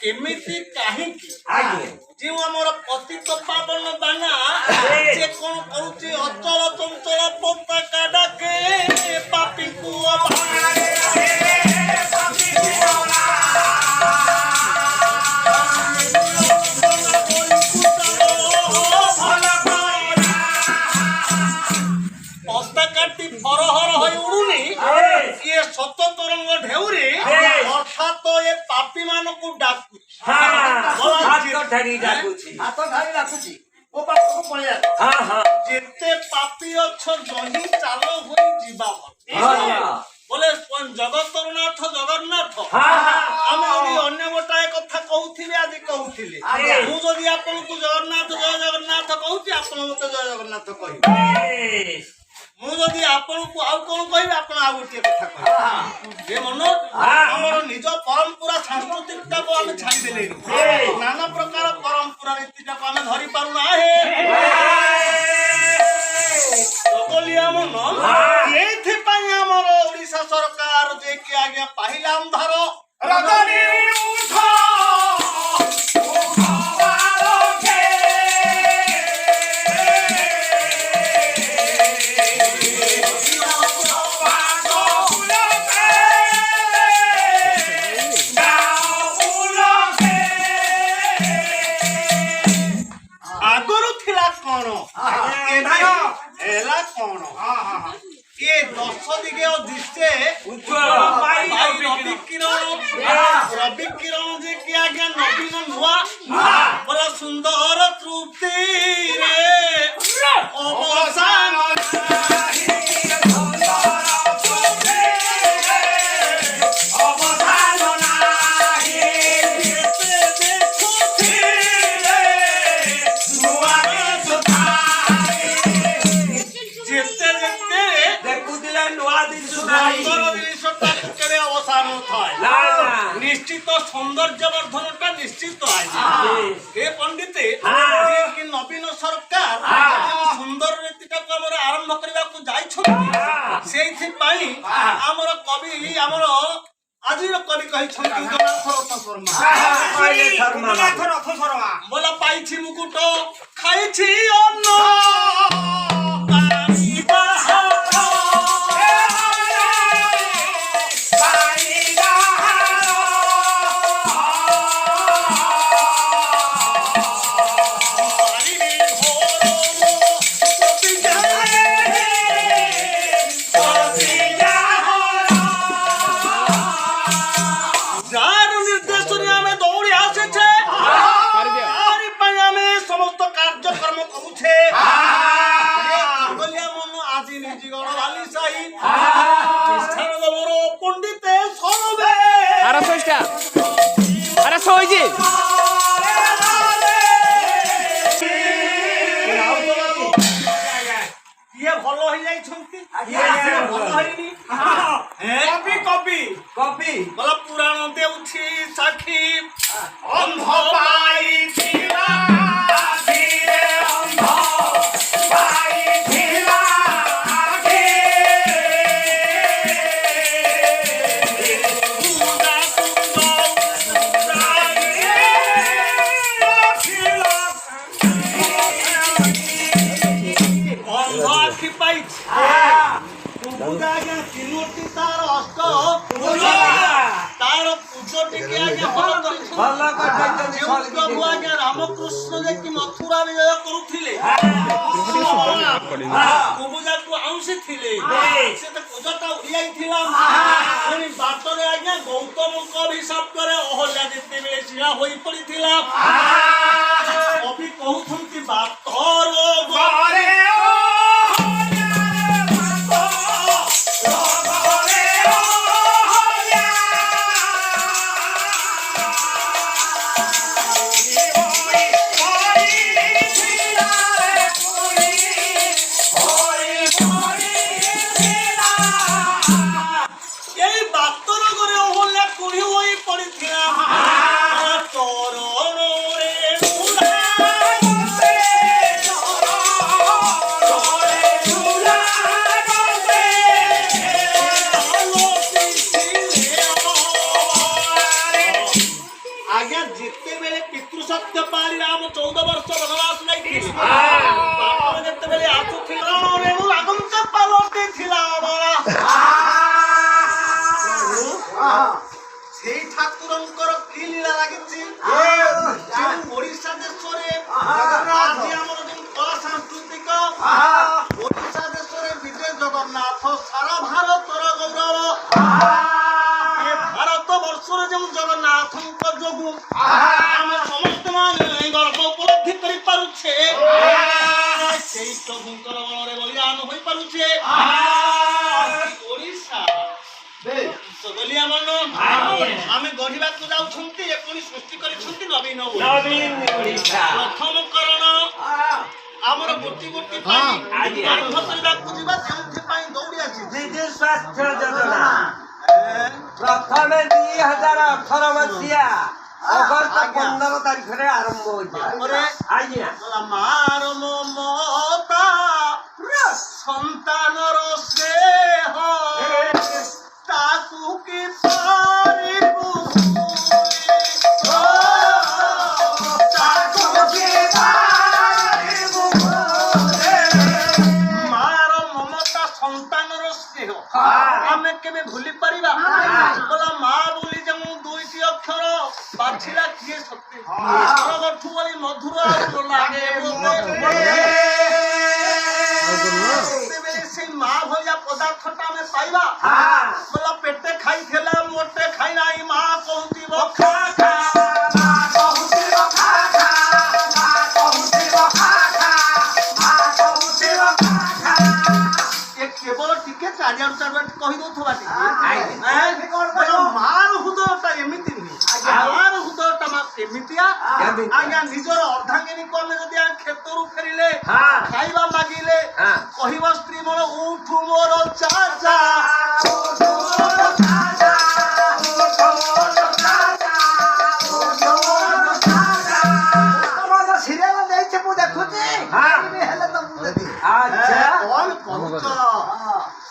एमती कहीं जो आमर पतित पावन दाना से कौन कौचे अचल चंचल पताका डाके पापी को पताकाटी फरहर हो उड़ुनी ये सत तरंग ढेउरी अर्थात ये पापी मान को डाकु जेते पापी अच्छ जही चाल होई जीवा बोले जगतर नाथ जगन्नाथ आम यदि अन्य गोटाए कथा कहूथिले आज कहूथिले मु जदि आपन को जगन्नाथ जय जगन्नाथ कहूची आपन मते जय जगन्नाथ कहि मु जदि आपन को आउ कोन कहि आपन आ गोटे कथा कहि ए मन हमर निज परंपरा सांस्कृतिकता को हम छाड़ी देले नाना प्रकार परंपरा रीतिटा को हम धरि पारु ना हे बोलिया मन एथि पई हमर ओडिसा सरकार जे कि आगे पहिला अंधार रगनी उठा ये 10 दिगे दिशे रवि किरण जे कि आज्ञा नवीन नुआ बोला सुंदर तृप्ति रे अवसान निश्चित सौंदर्यवर्धनटा निश्चित हे पंडित कि नवीन सरकार सुंदर रीतिटा को आरंभ करने को आमर कवि आमर आज कवि कही बोला पाई मुकुट खाई अन्न समस्त कार्यक्रम करुछे କିଏ ଭଲ ହେଇଯାଇଛନ୍ତି କିଏ ଭଲ ହେଇନି କବି କବି କବି ବୋଲା ପୁରାଣ ଦେଉଛି ସାକ୍ଷୀ ଅନ୍ଧ ପାଇଥିଲା ଧୀରେ ଅନ୍ଧ ପାଇଥିଲା ଅନ୍ଧ ଆଖି ପାଇଛି ତିନୋଟି ତାର ଅଷ୍ଟ ତାର ପୂଜ ଟିକେ ଆଜ୍ଞା ଭଲ କରିଛନ୍ତି ଯେଉଁ ପ୍ରଭୁ ଆଜ୍ଞା ରାମକୃଷ୍ଣ ଯେ କି ମଥୁରା ବିଜୟ କରୁଥିଲେ କୁବୁଜାକୁ ଆଉଁସିଥିଲେ ସେ ତ ପୂଜଟା ଉଡ଼ିଯାଇଥିଲା ପୁଣି ବାଟରେ ଆଜ୍ଞା ଗୌତମଙ୍କ ଅଭିଶାପରେ ଅହଲ୍ୟା ଯେତେବେଳେ ଛିଡ଼ା ହୋଇ ପଡ଼ିଥିଲା କବି କହୁଛନ୍ତି ବାଟର ଘରେ ଯେତେବେଳେ ପିତୃ ସତ୍ୟ ପାଳି ରାମ 14 ବର୍ଷ ବନବାସ ଯାଇଥିଲେ ଯେତେବେଳେ ଆସୁଥିଲା ଆଗମୁଚ ପାଲଟି ଥିଲା ସେଇ ଠାକୁରଙ୍କର କି ଲୀଳା ଲାଗିଛି ଓଡିଶା ଦେଶରେ ଆଜି ଆମର ଯୋଉ କଳା ସାଂସ୍କୃତିକ ଓଡିଶା ଦେଶରେ ବିଜୟ ଜଗନ୍ନାଥ ସାରା ଭାରତର ଗୌରବ ଭାରତ ବର୍ଷରେ ଯେଉଁ ଜଗନ୍ନାଥଙ୍କ ଯୋଗୁ ଆମେ ସମସ୍ତେ ମାନେ ଗର୍ବ ଉପଲବ୍ଧି କରିପାରୁଛେ ସେଇ ପ୍ରଭୁଙ୍କର ବଳରେ ବଳିଦାନ ହୋଇପାରୁଛେ ଓଡିଶା ସଗଲିଆ ମନ ଆମେ ଗଢିବାକୁ ଯାଉଛନ୍ତି ଏପରି ସୃଷ୍ଟି କରିଛନ୍ତି ନବୀନ ପ୍ରଥମ କରଣ ଆମର ଗୋଟି ଗୋଟି ପାଇଁ ଆରମ୍ଭ କରିବାକୁ ଯିବା ଯେଉଁଥିପାଇଁ ଦୌଡ଼ି ଆସିଛି ବିଜୁ ସ୍ୱାସ୍ଥ୍ୟ ଯୋଜନା ପ୍ରଥମେ 2018 ମସିହା ଅଗଷ୍ଟ 15 ତାରିଖରେ ଆରମ୍ଭ ହୋଇଥିଲା ଆଜ୍ଞା ମାର ମମତା ସନ୍ତାନର ସ୍ନେହ ତାକୁ କି ପାରିବୁ ମାର ମମତା ସନ୍ତାନର ସ୍ନେହ ଆମେ କେବେ ଭୁଲି ପାରିବା ବୋଲା ମା ବୋଲି ଯେଉଁ ଦୁଇଟି ଅକ୍ଷର ବାଛିଲା କିଏ ସତ୍ୟ ଗଠୁ ବୋଲି ମଧୁର ଲାଗେ ସେଇ ମା ଭଳିଆ ପଦାର୍ଥଟା ଆମେ ପାଇବା ବୋଲା ପେଟେ ଖାଇଥିଲା ମୋଟେ ଖାଇ ନାହିଁ ମା କହୁଥିବ ଖା ଖା କେବଳ ଟିକେ ଚାରିଆଡୁ ଚାରିଆଡୁ କହିଦଉଥିବା ମାର ହୃଦୟଟା ଏମିତି ନୁହେଁ ମାର ହୃଦୟଟା ଏମିତିଆ ଆଜ୍ଞା ନିଜର ଅର୍ଦ୍ଧାଙ୍ଗିନୀକୁ ଆମେ ଯଦି କ୍ଷେତରୁ ଫେରିଲେ ଖାଇବା ମାଗିଲେ କହିବ ସ୍ତ୍ରୀ ମୋର ଉଠୁ ମୋର ଚାଚା ସିରିଏଲ ଦେଇଛି ମୁଁ ଦେଖୁଛି ହେଲେ ତ କଣ କହୁଛ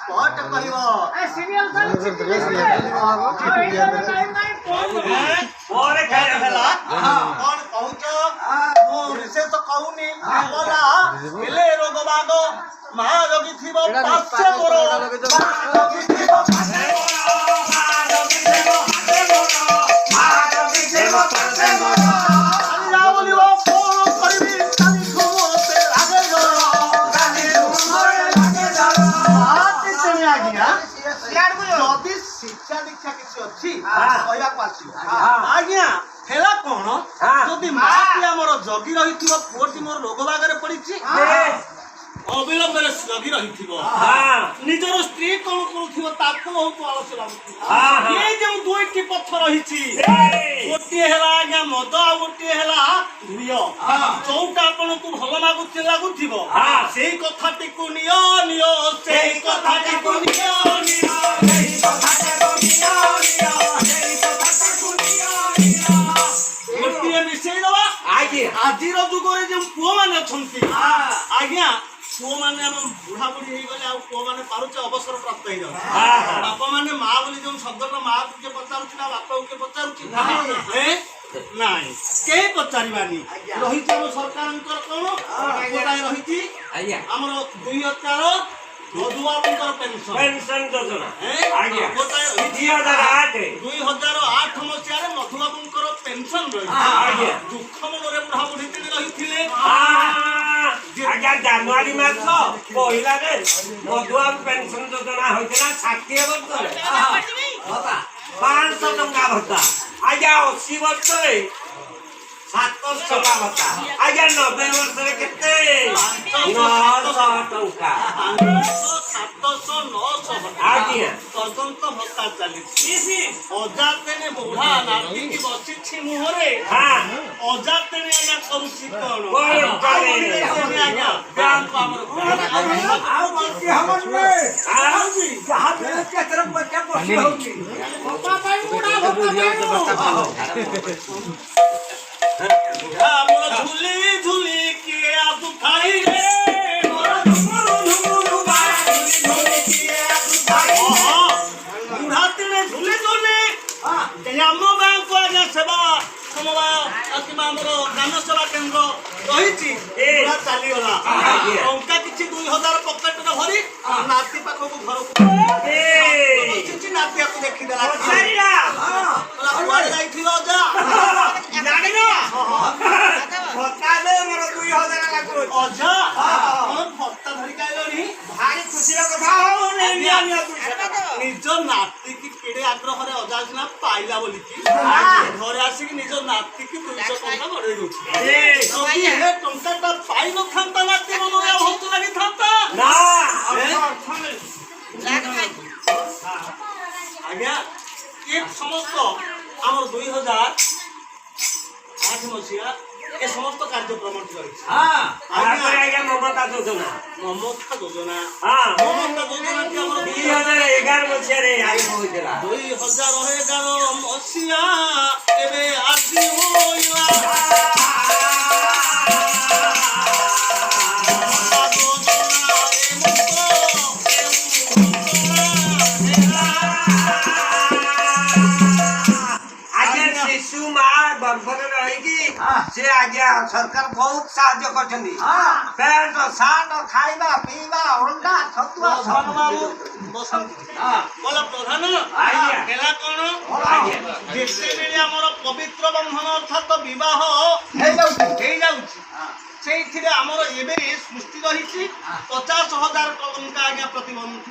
ସ୍ପଟ କହିବ କଣ କହୁଛ ମୁଁ ବିଶେଷ କହୁନି ଗଲା ହେଲେ ରୋଗ ବାଗ ମା ଜଗିଥିବ ପାଶେ ମୋର ବୋଲିବ କଣ କରିବି ଯଦି ଶିକ୍ଷା ଦୀକ୍ଷା କିଛି ଅଛି କହିବାକୁ ଆସିବ ଆଜ୍ଞା ହେଲା କଣ ଯଦି ମାଟି ଆମର ଜଗି ରହିଥିବ ପୁଅଟି ମୋର ରୋଗ ବାଗରେ ପଡିଛି ଅବିଳମ୍ବରେ ଜଗି ରହିଥିବ ନିଜର ସ୍ତ୍ରୀ କଣ କରୁଥିବ ତାକୁ ବହୁତ ଆଳସ୍ୟ ଲାଗୁଥିବ ଏ ଯେଉଁ ଦୁଇଟି ପଥ ରହିଛି ଗୋଟିଏ ହେଲା ଆଜ୍ଞା ମଦ ଆଉ ଗୋଟିଏ ହେଲା ଧୂୟ ଯୋଉଟା ଆପଣଙ୍କୁ ଭଲ ଲାଗୁଥିବ ସେଇ କଥାଟିକୁ ନିଅ ସେଇ କଥାଟିକୁ ନିଅ ଗୋଟିଏ ମିଶେଇ ଦବା ଆଜିର ଯୁଗରେ ଯେଉଁ ପୁଅମାନେ ଅଛନ୍ତି ଆଜ୍ଞା ପୁଅମାନେ ଆମ ବୁଢାବୁଢୀ ହେଇଗଲେ ଆଉ ପୁଅମାନେ ପାରୁଛେ ଅବସର ପ୍ରାପ୍ତ ହେଇଯାଉଛି ବାପା ମାନେ ମା ବୋଲି ଯେଉଁ ଶବ୍ଦଟା ମାକୁ କିଏ ପଚାରୁଛି ନା ବାପାକୁ କିଏ ପଚାରୁଛି ନାଇଁ କେହି ପଚାରିବାନି ରହିଛି ଆମ ସରକାରଙ୍କର କଣ ଗୋଟାଏ ରହିଛି ଆମର 2000 ମଧୁବାବୁଙ୍କର ପେନସନ ଯୋଜନା ଗୋଟାଏ 2008 ମସିହାରେ ମଧୁବାବୁଙ୍କର ପେନସନ ରହିଛି ଦୁଃଖ ମନରେ ବୁଢାବୁଢୀ ରହିଥିଲେ ଜାନୁଆରୀ ମାସ ପହିଲାରେ ମଧୁବାବୁ ପେନସନ ଯୋଜନା ହୋଇଥିଲା 60 ବର୍ଷରେ 500 ଟଙ୍କା ଭତ୍ତା ଆଜ୍ଞା 80 ବର୍ଷରେ 700 ଟଙ୍କା ଭତ୍ତା ଆଜ୍ଞା 90 ବର୍ଷରେ କେତେ 900 ଟଙ୍କା 700-900 ଆଜ୍ଞା ତଦନ୍ତ ଭତ୍ତା ଚାଲିଛି ଅଜାତେନେ ବୁଢା ନାତିକି ବସିଛି ମୁହଁରେ ଅଜାତେନେ ଆଜ୍ଞା କରୁଛି କଣ ଆଜ୍ଞା ବ୍ୟାଙ୍କ ଆମର ଆଉ କିଛି ହବନି ଯାହା ମିଳେ କେତେରେ ପଚା ବସି ହଉଛି ଆମର ଝୁଲି ଝୁଲି କିଏ ଆସୁଥାଇ ରେ ବୁଢା ତିଳେ ଝୁଲି ଝୁଲି ଆମ ଗାଁକୁ ଆଜ୍ଞା ସେବା କିମ୍ବା ଆମର ଗ୍ରାମ ସେବା କେନ୍ଦ୍ର ରହିଛି ବୁଢା ଚାଲିଗଲା ଟଙ୍କା କିଛି 2000 ପକେଟରେ ଧରି ନାତି ପାଖକୁ ଘରକୁ ନାତିଆକୁ ଦେଖିଦେଲା କୁଆଡେ ଯାଇଥିଲ ଅଜା ଅଜା ଭତ୍ତା ଧରିକି ଆଇଲଣି ଭାରି ଖୁସିର କଥା ନିଜ ନାତିକି କେଡେ ଆଗ୍ରହରେ ଅଜା ସିନା ପାଇଲା ବୋଲିକି ଘରେ ଆସିକି ନିଜ ନାତିକି 200 ଟଙ୍କା ବଢେଇ ଦଉଛି ଯଦି ଏ ଟଙ୍କାଟା ପାଇନଥାନ୍ତା ନାତି ମନରେ ବହୁତ ଲାଗିଥାନ୍ତା ଆଜ୍ଞା ଏ ସମସ୍ତ ଆମର 2008 ମସିହା ଏ ସମସ୍ତ କାର୍ଯ୍ୟକ୍ରମ ରହିଛି ଆଜ୍ଞା ମମତା ଯୋଜନା କି ଆମର 2011 ମସିହାରେ ଆରମ୍ଭ ହୋଇଥିଲା 2011 ମସିହା ଏବେ ଆସି ସେ ଆଜ୍ଞା ସରକାର ବହୁତ ସାହାଯ୍ୟ କରିଛନ୍ତି ପ୍ୟାଣ୍ଟ ସାର୍ଟ ଖାଇବା ପିଇବା ଅଣ୍ଡା ଛତୁଆ ପ୍ରଧାନ ହେଲା କଣ ଯେତେବେଳେ ଆମର ପବିତ୍ର ବନ୍ଧନ ଅର୍ଥାତ ବିବାହ ହେଇଯାଉଛି ସେଇଥିରେ ଆମର ଏବେ ସୃଷ୍ଟି ରହିଛି 50,000 ଟଙ୍କା ଆଜ୍ଞା ପ୍ରତିବନ୍ଧ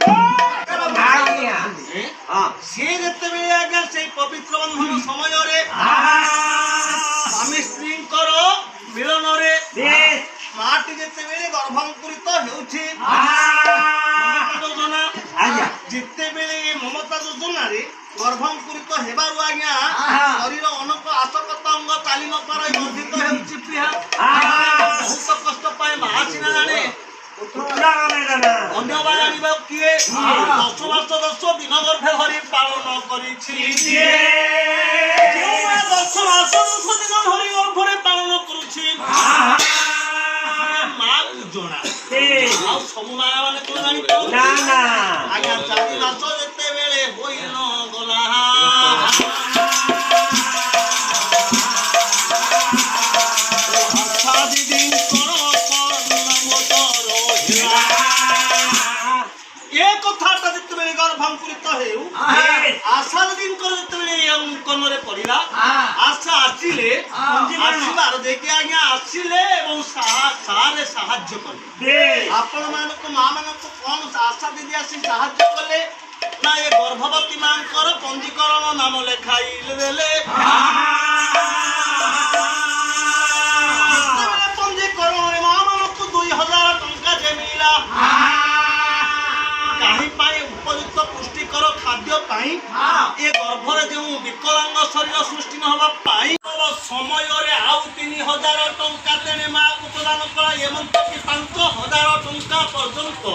ସେ ଯେତେବେଳେ ଆଜ୍ଞା ସେଇ ପବିତ୍ର ବନ୍ଧନ ସମୟରେ ସ୍ୱାମୀ ସ୍ତ୍ରୀଙ୍କର ମିଳନରେ ମାଟି ଯେତେବେଳେ ଗର୍ଭାଙ୍କୁରିତ ହେଉଛି ଯୋଜନା ଯେତେବେଳେ ମମତା ଯୋଜନାରେ ଗର୍ଭାଙ୍କୁରିତ ହେବାରୁ ଆଜ୍ଞା ଶରୀର ଅନେକ ଆସକତ ଅଙ୍ଗ ଚାଲି ନ ପାରେ ବର୍ଦ୍ଧିତ ହେଉଛି ବହୁତ କଷ୍ଟ ପାଏ ମା ସିନା ଜାଣେ ଅନ୍ୟ ବା ଜାଣିବ କିଏ 10 ମାସ 10 ଦିନ ଗର୍ଭେ ଧରି ପାଳନ କରିଛି 10 ମାସ 10 ଦିନ ଧରି ଗର୍ଭରେ ପାଳନ କରୁଛି ମା ଜଣା ଆଉ ସବୁ ମା ମାନେ କଣ ଜାଣିଛ ଆଜ୍ଞା 4 ମାସ ଯେତେବେଳେ ହୋଇନ ଗଲା ଗର୍ଭାଙ୍କୁରିତ ହେଉ ଆଶା ଦିନଙ୍କର ଯେତେବେଳେ ଅଙ୍କନରେ ପଡିଲା ଆଶା ଆସିଲେ ଆସିବାର ଦେଇକି ଆଜ୍ଞା ଆସିଲେ ଏବଂ ସାରେ ସାହାଯ୍ୟ କଲେ ଆପଣ ମାନଙ୍କୁ ମା ମାନଙ୍କୁ କଣ ଆଶା ଦିଦି ଆସି ସାହାଯ୍ୟ କଲେ ନା ଏ ଗର୍ଭବତୀ ମାଙ୍କର ପଞ୍ଜୀକରଣ ନାମ ଲେଖାଇଲେ ଦେଲେ ପଞ୍ଜୀକରଣରେ ମା ମାନଙ୍କୁ 2000 ଟଙ୍କା ଯେ ମିଳିଲା ଏ ଗର୍ଭରେ ଯେଉଁ ବିକଳାଙ୍ଗ ଶରୀର ସୃଷ୍ଟି ନ ହେବା ପାଇଁ ସମୟରେ ଆଉ 3000 ଟଙ୍କା ତେଣେ ମାଆକୁ ପ୍ରଦାନ କରା ଏମନ୍ତକି 5000 ଟଙ୍କା ପର୍ଯ୍ୟନ୍ତ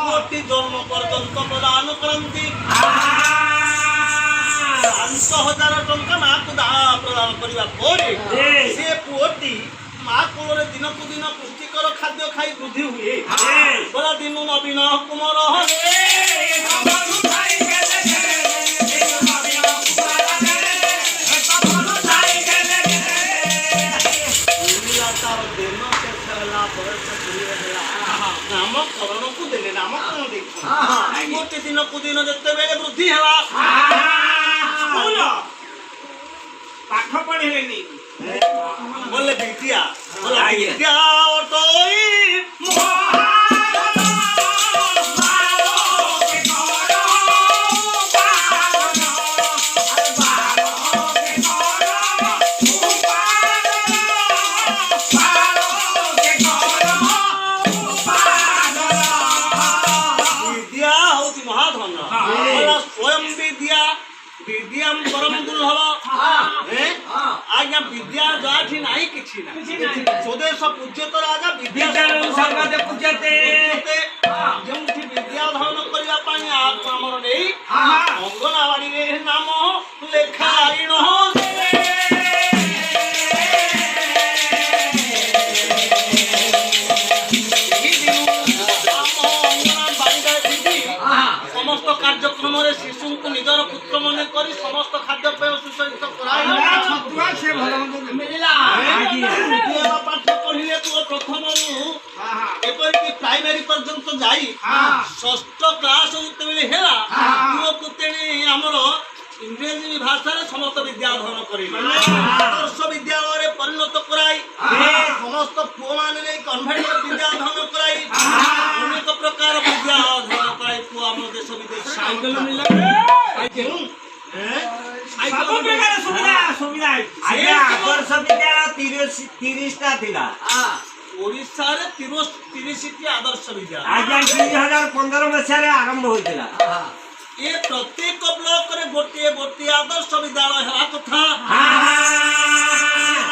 ପୁଅଟି ଜନ୍ମ ପର୍ଯ୍ୟନ୍ତ ପ୍ରଦାନ କରନ୍ତି। 5000 ଟଙ୍କା ମାଆକୁ ପ୍ରଦାନ କରିବା ପରେ ସେ ପୁଅଟି ମା କୋଳରେ ଦିନକୁ ଦିନ ପୁଷ୍ଟିକର ଖାଦ୍ୟ ଖାଇ ବୃଦ୍ଧି ହୁଏ। ଗଲା ଦିନୁ ନବୀନ କୁମାର ନାମକରଣକୁ ଦେଲେ ନାମକରଣ ଦେଇଛନ୍ତି। ଗୋଟେ ଦିନକୁ ଦିନ ଯେତେବେଳେ ବୃଦ୍ଧି ହେଲା ପାଠ ପଢିଲେନି ବୋଲେ ବିଦ୍ୟା ବିଦ୍ୟା ଅଟଇ आज्ञा विद्या जाठी नहीं किछि ना स्वदेश पूज्यत राजा विद्या सर्वदे पूज्यते जेमथि विद्या धारण करिया पानी आप हमर नेई अंगनवाड़ी रे नाम लेखा आइनो समस्त कार्यक्रम शिशु को निजर पुत्र मन कर समस्त खाद्यपेय सुसज्जित पाठ पढ़िले प्रथम एपरिक प्राइमरी पर्यंत जाई षष्ठ क्लास आमर इंग्रेजी भाषा समस्त विद्या अध्ययन कर आदर्श विद्यालय परिणत कराई समस्त पुओ मान कन्भेंट विद्या अध्ययन कराई अनेक प्रकार विद्या अध्ययन कराई पुओ आम देश विदेश साइकेल आदर्श विद्यालय 30 टा थिला ओडिशा रे 30 टी आदर्श विद्यालय आज्ञा 2015 मसिया आरंभ होइतिला। ये प्रत्येक ब्लॉक रे गोटे गोटे आदर्श विद्यालय हला कथा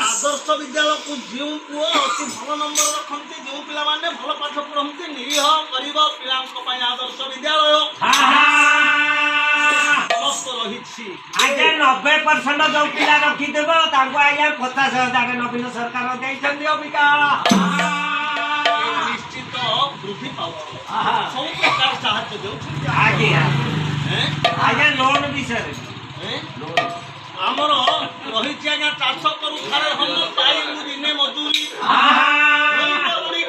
आदर्श विद्यालय को जो पुओ अति भल नंबर रखते जो पिला माने भल पाठ पढ़ते निरीह गरीब पिलांक पय आदर्श विद्यालय समस्त रहिछि। आज्ञा 90% जो पिला रखि देबो ताको आज्ञा 50,000 नवीन सरकार दैछन्ती अबिका निश्चित वृद्धि पाउ सब प्रकार साहाय्य देउछि। आज्ञा आज्ञा लोन विषय आमर रही आज्ञा चाष करू थारे हम पाई दिने मजूरी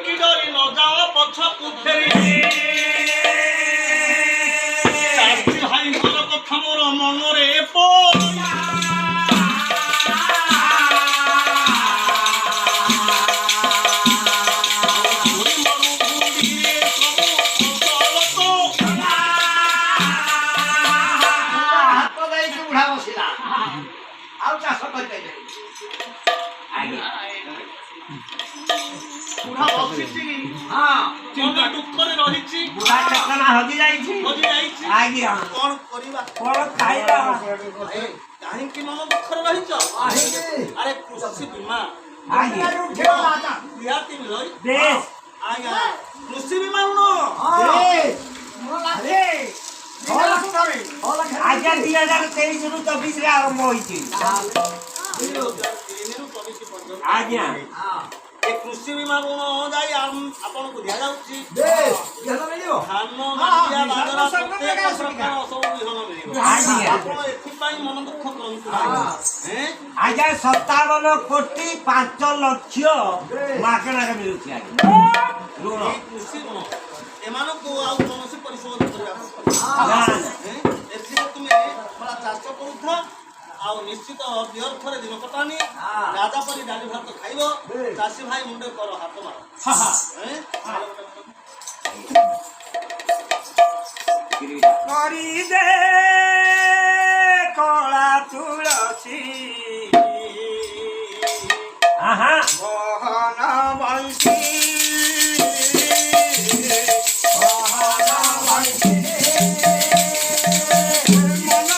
की डरी न जाओ पछ कुफेरी चाषी भाई कथा मोर मनरे दुखरे रही बुढ़ा चेतना हजी जाइछि आज्ञा कौन करिबा कोन खाइबा काहे कि मन दुखरे रहिछ अरे कृषि बीमा आज्ञा बियाती मिलई देश आज्ञा कृषि बीमा नो आज्ञा 2023 रु 24 रे आरंभ होइछि आज्ञा एक कृषि बीमा ऋण जाई आपन को दिया जाउची धान माटिया बाजरा प्रत्येक प्रकार सब ऋण मिलिबो आपन एथि पई मन दुख करंतु हैं आज्ञा 57 कोटी 5 लाख मागणा रे मिलुछि आज्ञा ऋण कृषि ऋण एमानो को आउ कोनोसी परिशोध करिया हैं एथि तुमे बड़ा चाष करूथा आउ निश्चित व्यर्थरे दिन कटानी राजा परी डाली भात खाइबो चाषी भाई मुंडे करो हाथ मार करी दे कला तुलसी आहा मोहन बंशी मोहन बंशी मन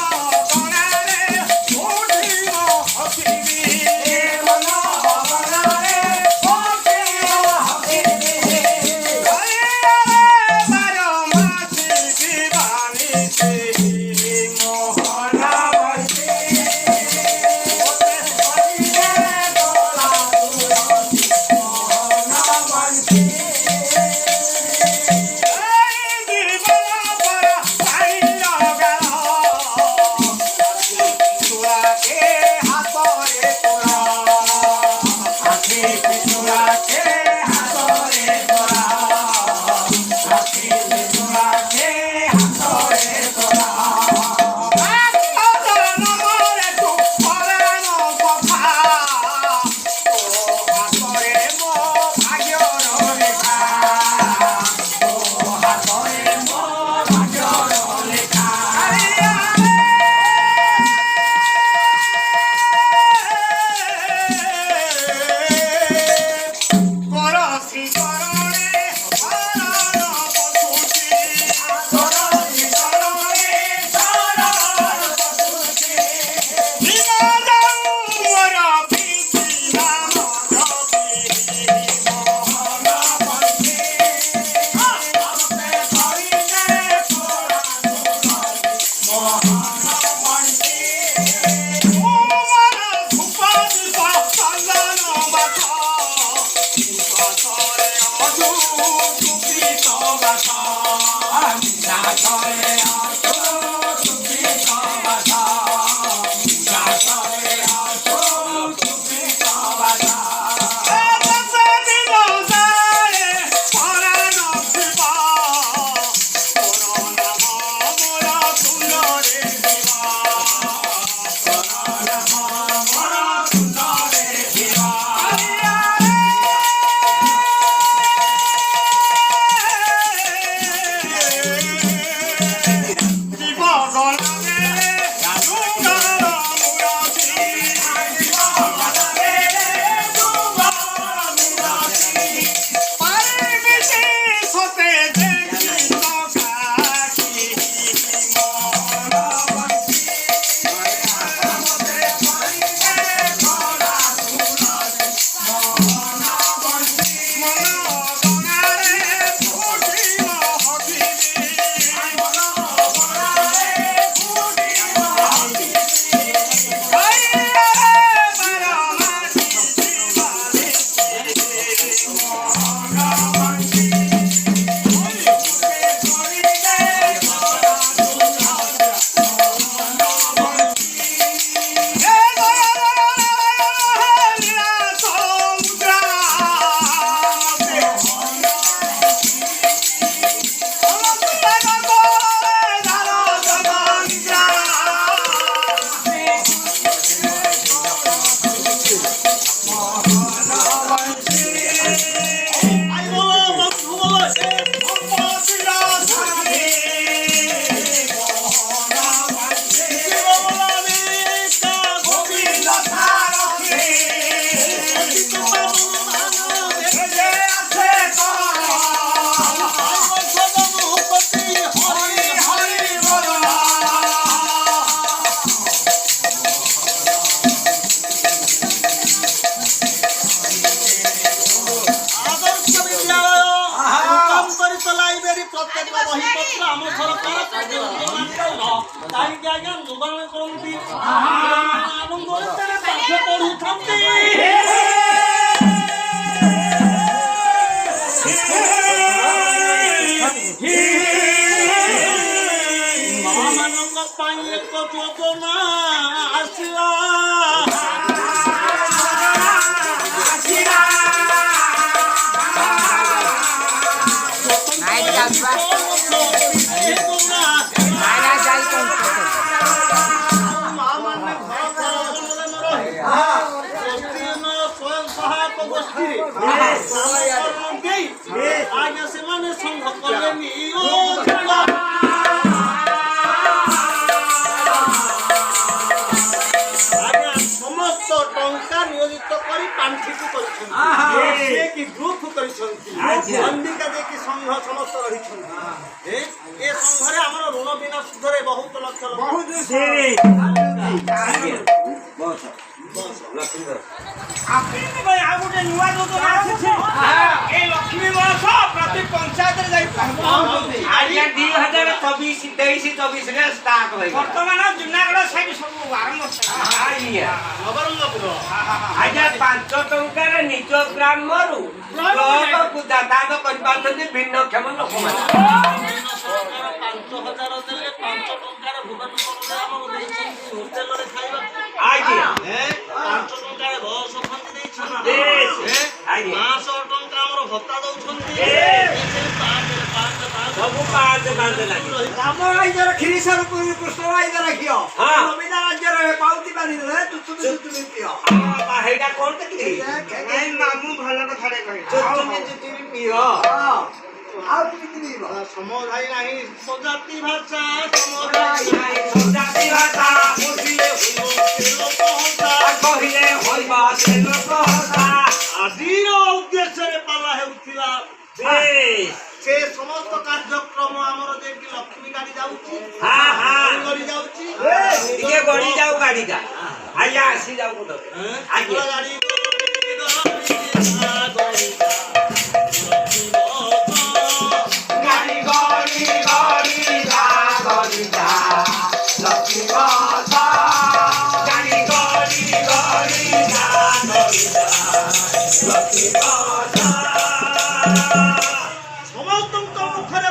ସମସ୍ତଙ୍କ ମୁଖରେ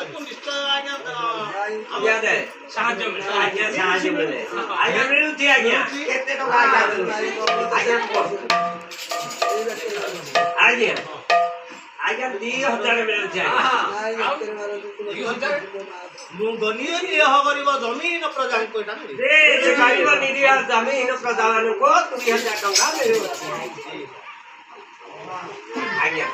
ନିଶ୍ଚୟ ଆଜ୍ଞା ଆଜ୍ଞା ଦେ ସାହାଯ୍ୟ ମିଳେ ଆଜ୍ଞା ସାହାଯ୍ୟ ମିଳେ ଆଜ୍ଞା ମିଳୁଛି ଆଜ୍ଞା କେତେ ଟଙ୍କା ଆଜ୍ଞା ମିଳୁଛି ଆଜ୍ଞା ଆଜ୍ଞା ଆଜ୍ଞା 2000 ମିଳୁଛି ଆଜ୍ଞା ମୁଁ ଗନିଏ ନିହ ଗରିବ ଜମିନ ପ୍ରଜାଙ୍କୁ ଏଇଟା ମିଳିବ ସେ ଗରିବ ନିରୀହ ଜମିହୀନ ପ୍ରଜାମାନଙ୍କୁ 2000 ଟଙ୍କା ମିଳୁଛି ଆଜ୍ଞା